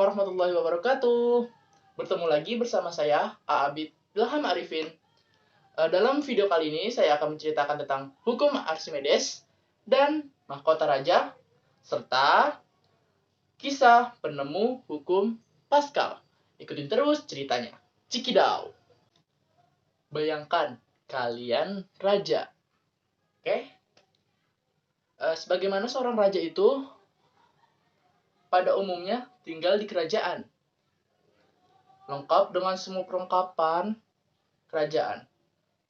warahmatullahi wabarakatuh. Bertemu lagi bersama saya, Aabid Ilham Arifin. Dalam video kali ini, saya akan menceritakan tentang hukum Archimedes dan mahkota raja, serta kisah penemu hukum Pascal. Ikutin terus ceritanya. Cikidau. Bayangkan kalian raja. Oke? Sebagaimana seorang raja itu pada umumnya tinggal di kerajaan, lengkap dengan semua perlengkapan kerajaan.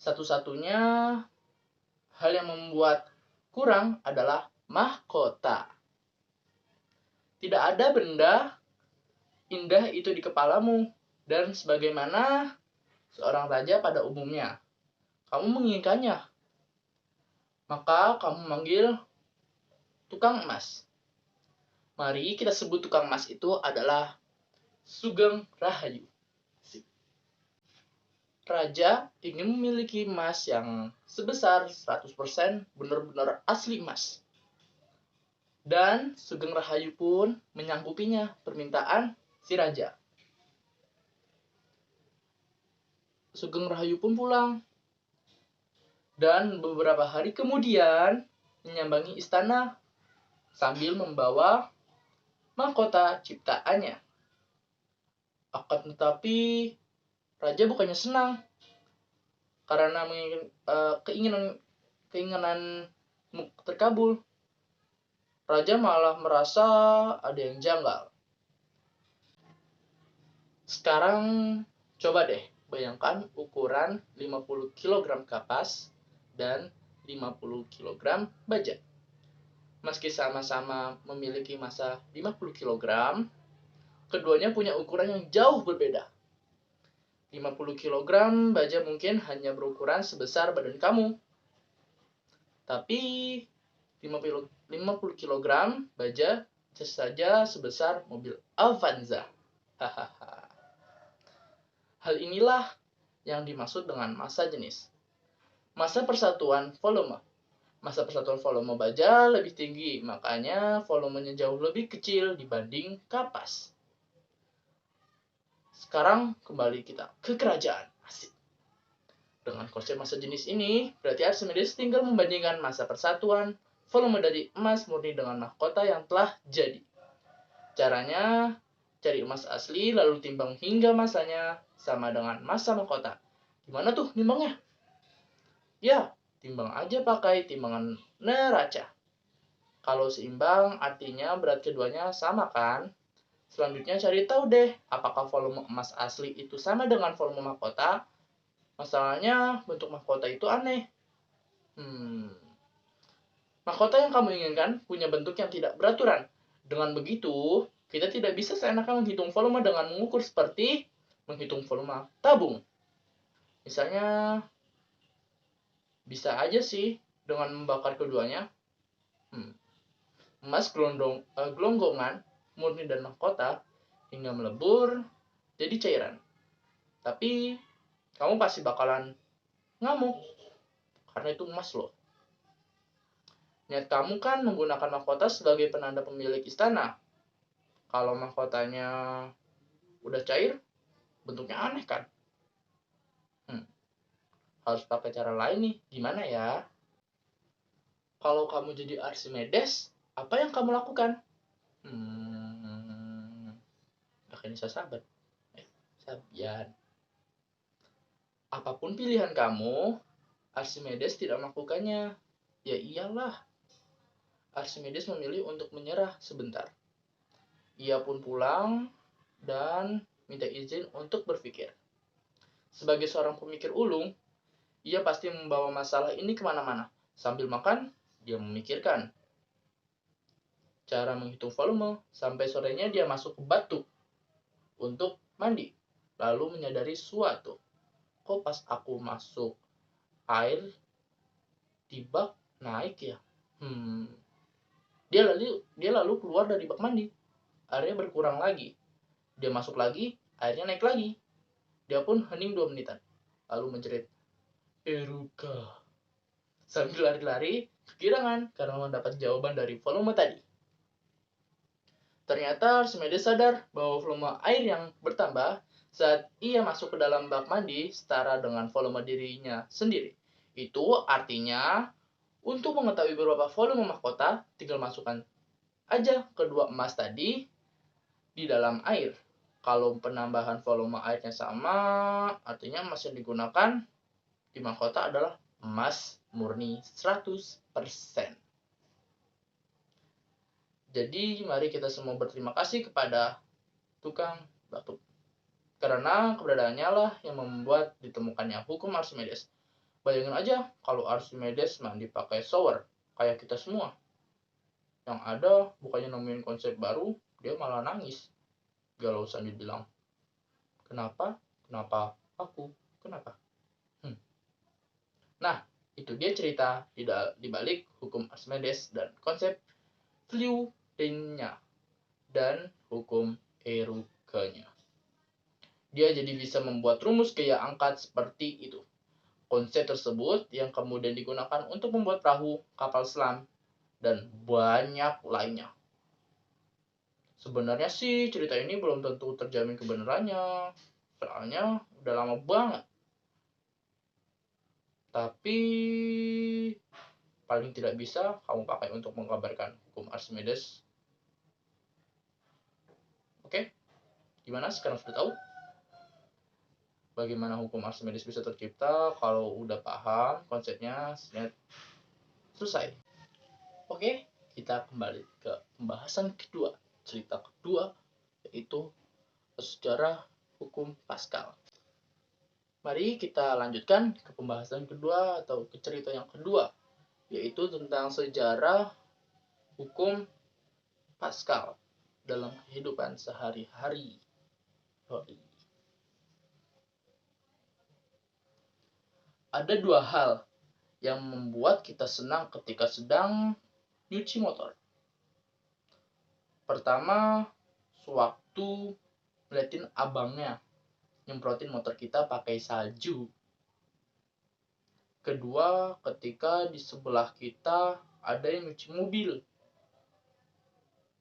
Satu-satunya hal yang membuat kurang adalah mahkota. Tidak ada benda indah itu di kepalamu, dan sebagaimana seorang raja pada umumnya, kamu menginginkannya, maka kamu manggil tukang emas. Mari kita sebut tukang emas itu adalah Sugeng Rahayu. Raja ingin memiliki emas yang sebesar 100% benar-benar asli emas. Dan Sugeng Rahayu pun menyanggupinya permintaan si raja. Sugeng Rahayu pun pulang. Dan beberapa hari kemudian menyambangi istana sambil membawa mahkota ciptaannya. Akan tetapi raja bukannya senang karena keinginan terkabul. Raja malah merasa ada yang janggal. Sekarang coba deh bayangkan ukuran 50 kg kapas dan 50 kg baja. Meski sama-sama memiliki massa 50 kg, keduanya punya ukuran yang jauh berbeda. 50 kg baja mungkin hanya berukuran sebesar badan kamu. Tapi 50 kg baja saja sebesar mobil Avanza. Hal inilah yang dimaksud dengan massa jenis. Massa persatuan volume. Massa persatuan volume baja lebih tinggi, makanya volumenya jauh lebih kecil dibanding kapas. Sekarang kembali kita ke kerajaan. Asik. Dengan konsep massa jenis ini, berarti Archimedes tinggal membandingkan massa persatuan volume dari emas murni dengan mahkota yang telah jadi. Caranya, cari emas asli lalu timbang hingga massanya sama dengan massa mahkota. Gimana tuh nimbangnya? Ya, timbang aja pakai timbangan neraca. Kalau seimbang, artinya berat keduanya sama kan? Selanjutnya cari tahu deh, apakah volume emas asli itu sama dengan volume mahkota? Masalahnya, bentuk mahkota itu aneh. Mahkota yang kamu inginkan punya bentuk yang tidak beraturan. Dengan begitu, kita tidak bisa seenaknya menghitung volume dengan mengukur seperti menghitung volume tabung. Misalnya, bisa aja sih dengan membakar keduanya. Emas gelonggongan, murni dan mahkota, hingga melebur jadi cairan. Tapi, kamu pasti bakalan ngamuk, karena itu emas loh. Niat kamu kan menggunakan mahkota sebagai penanda pemilik istana. Kalau mahkotanya udah cair, bentuknya aneh kan? Harus pakai cara lain nih, gimana ya? Kalau kamu jadi Archimedes, apa yang kamu lakukan? Pakai Nisa Sabat. Sabian. Apapun pilihan kamu, Archimedes tidak melakukannya. Ya iyalah. Archimedes memilih untuk menyerah sebentar. Ia pun pulang dan minta izin untuk berpikir. Sebagai seorang pemikir ulung, ia pasti membawa masalah ini kemana-mana. Sambil makan, dia memikirkan cara menghitung volume. Sampai sorenya dia masuk ke batu untuk mandi. Lalu menyadari suatu. Kok pas aku masuk air di bak naik ya? Dia lalu keluar dari bak mandi. Airnya berkurang lagi. Dia masuk lagi, airnya naik lagi. Dia pun hening 2 menitan. Lalu menjerit, Eruka. Sambil lari-lari, kegirangan karena mendapat jawaban dari volume tadi. Ternyata Archimedes sadar bahwa volume air yang bertambah saat ia masuk ke dalam bak mandi setara dengan volume dirinya sendiri. Itu artinya untuk mengetahui berapa volume mahkota, tinggal masukkan aja kedua emas tadi di dalam air. Kalau penambahan volume airnya sama, artinya emas yang digunakan di mahkota adalah emas murni 100%. Jadi mari kita semua berterima kasih kepada tukang batu. Karena keberadaannya lah yang membuat ditemukannya hukum Archimedes. Bayangin aja kalau Archimedes mandi pakai shower kayak kita semua. Yang ada bukannya nemuin konsep baru, dia malah nangis. Galau sambil bilang, kenapa? Kenapa aku? Kenapa? Nah, itu dia cerita di balik hukum Archimedes dan konsep fluidnya dan hukum Eruke-nya. Dia jadi bisa membuat rumus gaya angkat seperti itu. Konsep tersebut yang kemudian digunakan untuk membuat perahu, kapal selam, dan banyak lainnya. Sebenarnya sih cerita ini belum tentu terjamin kebenarannya, soalnya udah lama banget. Tapi paling tidak bisa kamu pakai untuk menggambarkan hukum Archimedes. Oke? Gimana? Sekarang sudah tahu bagaimana hukum Archimedes bisa tercipta? Kalau udah paham konsepnya, selesai. Oke, kita kembali ke pembahasan kedua. Cerita kedua yaitu sejarah hukum Pascal. Mari kita lanjutkan ke pembahasan kedua atau ke cerita yang kedua, yaitu tentang sejarah hukum Pascal dalam kehidupan sehari-hari. Ada dua hal yang membuat kita senang ketika sedang nyuci motor. Pertama, sewaktu ngeliatin abangnya nyemprotin motor kita pakai salju. Kedua, ketika di sebelah kita ada yang nyuci mobil.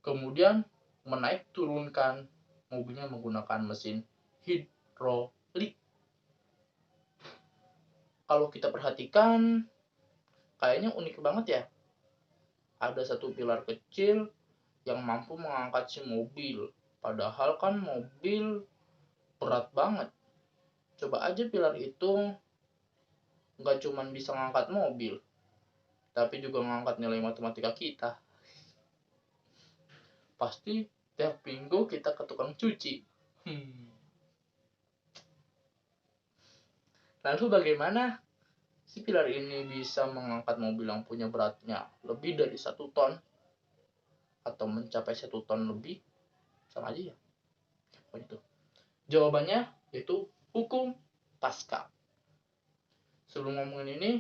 Kemudian menaik turunkan mobilnya menggunakan mesin hidrolik. Kalau kita perhatikan, kayaknya unik banget ya. Ada satu pilar kecil yang mampu mengangkat si mobil. Padahal kan mobil berat banget. Coba aja pilar itu nggak cuma bisa ngangkat mobil, tapi juga ngangkat nilai matematika kita. Pasti tiap minggu kita ke tukang cuci. Lalu bagaimana si pilar ini bisa mengangkat mobil yang punya beratnya lebih dari 1 ton? Atau mencapai 1 ton lebih? Sama aja ya. Begitu. Jawabannya yaitu hukum Pascal. Sebelum ngomongin ini,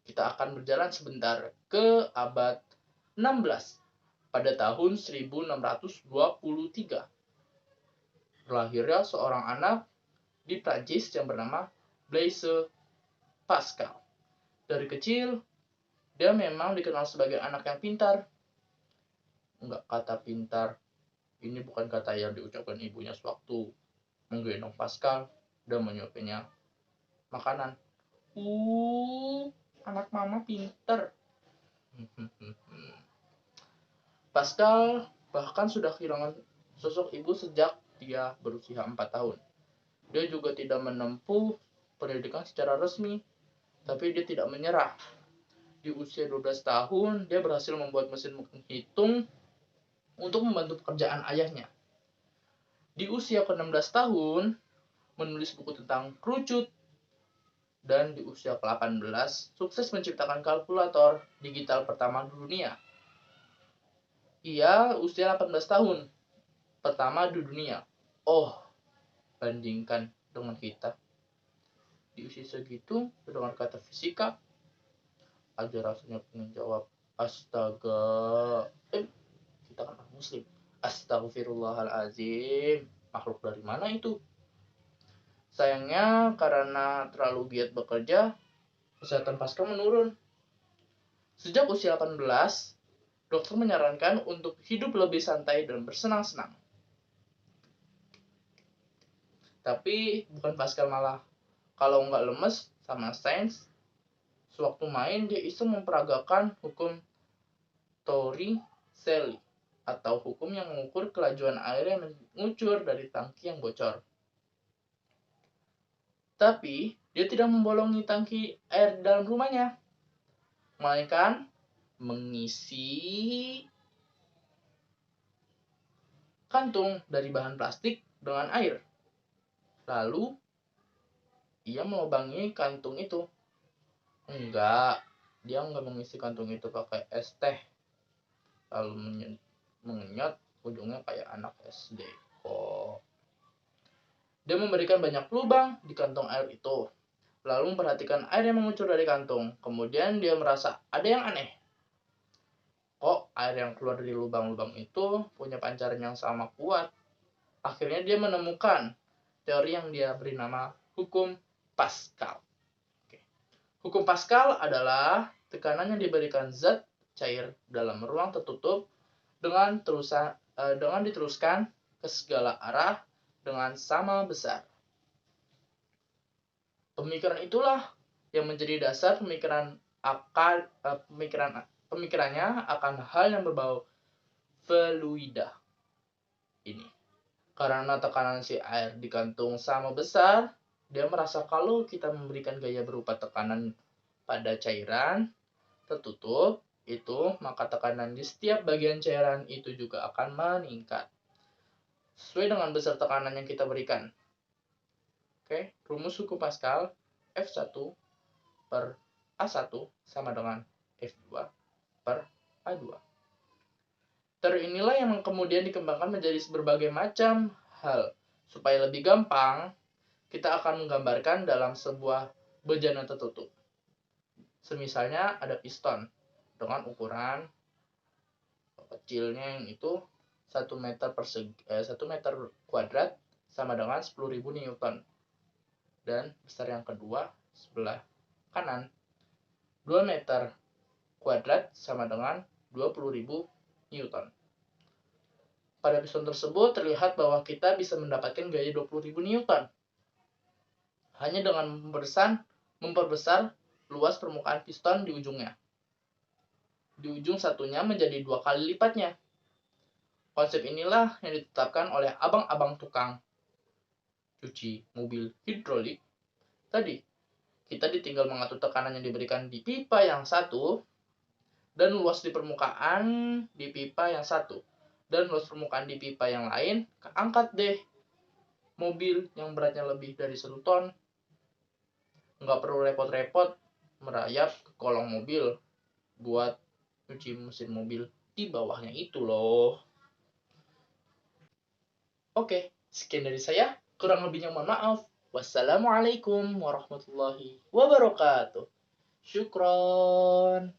kita akan berjalan sebentar ke abad 16. Pada tahun 1623, lahirnya seorang anak di Prancis yang bernama Blaise Pascal. Dari kecil, dia memang dikenal sebagai anak yang pintar. Enggak, kata pintar ini bukan kata yang diucapkan ibunya sewaktu menggendong Pascal dan menyuapinya makanan. Anak mama pintar. Pascal bahkan sudah kehilangan sosok ibu sejak dia berusia 4 tahun. Dia juga tidak menempuh pendidikan secara resmi, tapi dia tidak menyerah. Di usia 12 tahun, dia berhasil membuat mesin menghitung untuk membantu pekerjaan ayahnya. Di usia ke-16 tahun, menulis buku tentang kerucut. Dan di usia ke-18, sukses menciptakan kalkulator digital pertama di dunia. Ia usia 18 tahun, pertama di dunia. Bandingkan dengan kita. Di usia segitu, dengan kata fisika, aja rasanya pengen jawab, astaga. Kita kan muslim. Astagfirullahalazim. Makhluk dari mana itu? Sayangnya karena terlalu giat bekerja, kesehatan Pascal menurun. Sejak usia 18, Dokter menyarankan untuk hidup lebih santai dan bersenang-senang. Tapi bukan Pascal malah. Kalau nggak lemes sama sains, sewaktu main dia iseng memperagakan hukum Torricelli atau hukum yang mengukur kelajuan air yang mengucur dari tangki yang bocor. Tapi dia tidak membolongi tangki air dalam rumahnya, melainkan mengisi kantung dari bahan plastik dengan air. Lalu ia melubangi kantung itu. Dia enggak mengisi kantung itu pakai es teh. Lalu mengenyot, ujungnya kayak anak SD kok. Dia memberikan banyak lubang di kantong air itu, lalu memperhatikan air yang mengucur dari kantung. Kemudian dia merasa ada yang aneh. Kok air yang keluar dari lubang-lubang itu punya pancaran yang sama kuat? Akhirnya dia menemukan teori yang dia beri nama hukum Pascal. Hukum Pascal adalah tekanan yang diberikan zat cair dalam ruang tertutup dengan diteruskan ke segala arah dengan sama besar. Pemikiran itulah yang menjadi dasar pemikirannya akan hal yang berbau fluida ini. Karena tekanan si air di kantung sama besar, dia merasa kalau kita memberikan gaya berupa tekanan pada cairan tertutup itu, maka tekanan di setiap bagian cairan itu juga akan meningkat sesuai dengan besar tekanan yang kita berikan. Oke, rumus hukum Pascal F1 per A1 sama dengan F2 per A2. Teori inilah yang kemudian dikembangkan menjadi berbagai macam hal. Supaya lebih gampang, kita akan menggambarkan dalam sebuah bejana tertutup. Semisalnya ada piston dengan ukuran kecilnya yang itu 1 meter kuadrat sama dengan 10.000 Newton. Dan besar yang kedua sebelah kanan 2 meter kuadrat sama dengan 20.000 Newton. Pada piston tersebut terlihat bahwa kita bisa mendapatkan gaya 20.000 Newton hanya dengan memperbesar luas permukaan piston di ujungnya. Di ujung satunya menjadi 2 kali lipatnya. Konsep inilah yang ditetapkan oleh abang-abang tukang cuci mobil hidrolik tadi. Kita ditinggal mengatur tekanan yang diberikan di pipa yang satu dan luas di permukaan di pipa yang satu dan luas permukaan di pipa yang lain. Angkat deh mobil yang beratnya lebih dari 1 ton. Nggak perlu repot-repot merayap ke kolong mobil buat cuci mesin mobil di bawahnya itu loh. Oke, sekian dari saya. Kurang lebihnya mohon maaf. Wassalamualaikum warahmatullahi wabarakatuh. Syukron.